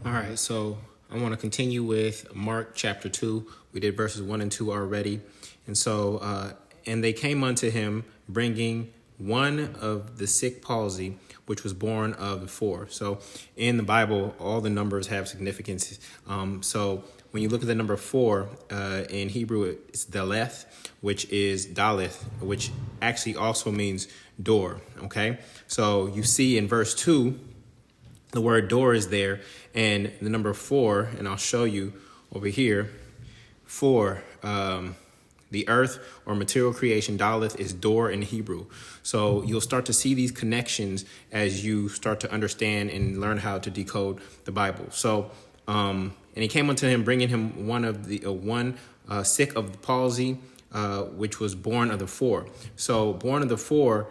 All right, so I want to continue with Mark chapter 2. We did verses 1 and 2 already. And so, and they came unto him, bringing one of the sick palsy, which was born of the four. So in the Bible, all the numbers have significance. So when you look at the number 4, in Hebrew, it's Daleth, which is Daleth, which actually also means door. Okay, so you see in verse 2, the word door is there, and the number 4, and I'll show you over here, 4, the earth or material creation, Daleth, is door in Hebrew. So you'll start to see these connections as you start to understand and learn how to decode the Bible. So, and he came unto him, bringing him one sick of the palsy, which was born of the 4. So born of the 4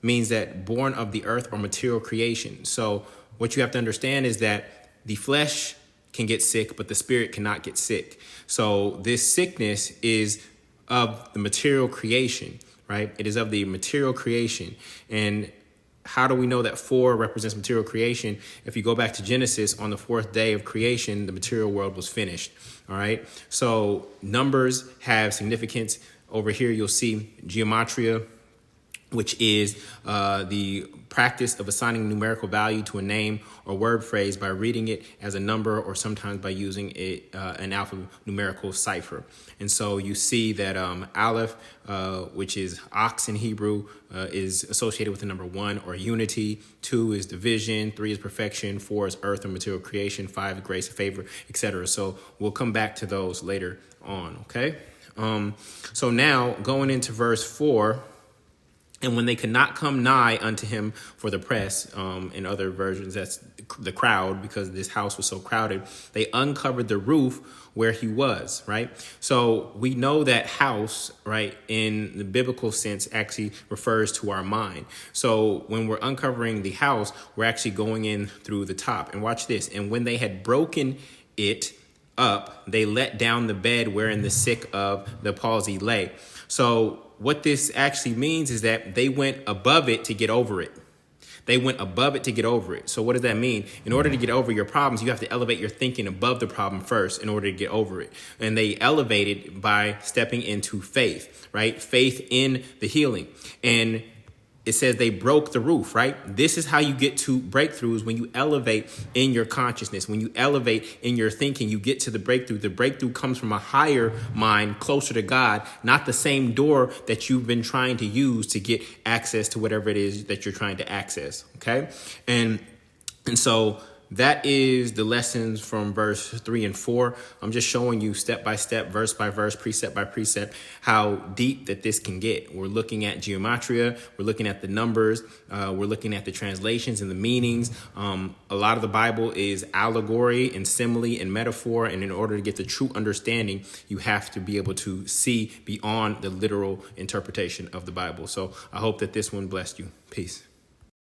means that born of the earth or material creation. So what you have to understand is that the flesh can get sick, but the spirit cannot get sick. So this sickness is of the material creation, right? It is of the material creation. And how do we know that 4 represents material creation? If you go back to Genesis, on the 4th day of creation, the material world was finished. All right. So numbers have significance. Over here, you'll see gematria, which is the practice of assigning numerical value to a name or word phrase by reading it as a number or sometimes by using it an alphanumerical cipher. And so you see that Aleph, which is ox in Hebrew, is associated with the number 1 or unity. 2 is division. 3 is perfection. 4 is earth or material creation. 5 is grace, favor, etc. So we'll come back to those later on. Okay. So now going into verse 4. And when they could not come nigh unto him for the press, in other versions, that's the crowd, because this house was so crowded, they uncovered the roof where he was, right? So we know that house, right, in the biblical sense actually refers to our mind. So when we're uncovering the house, we're actually going in through the top. And watch this. And when they had broken it up, they let down the bed wherein the sick of the palsy lay. So what this actually means is that they went above it to get over it. They went above it to get over it. So what does that mean? In order to get over your problems, you have to elevate your thinking above the problem first in order to get over it. And they elevated by stepping into faith, right? Faith in the healing. And it says they broke the roof, right? This is how you get to breakthroughs, when you elevate in your consciousness. When you elevate in your thinking, you get to the breakthrough. The breakthrough comes from a higher mind, closer to God, not the same door that you've been trying to use to get access to whatever it is that you're trying to access, okay? And so that is the lessons from verse 3 and 4. I'm just showing you step by step, verse by verse, precept by precept, how deep that this can get. We're looking at gematria. We're looking at the numbers. We're looking at the translations and the meanings. A lot of the Bible is allegory and simile and metaphor. And in order to get the true understanding, you have to be able to see beyond the literal interpretation of the Bible. So I hope that this one blessed you. Peace.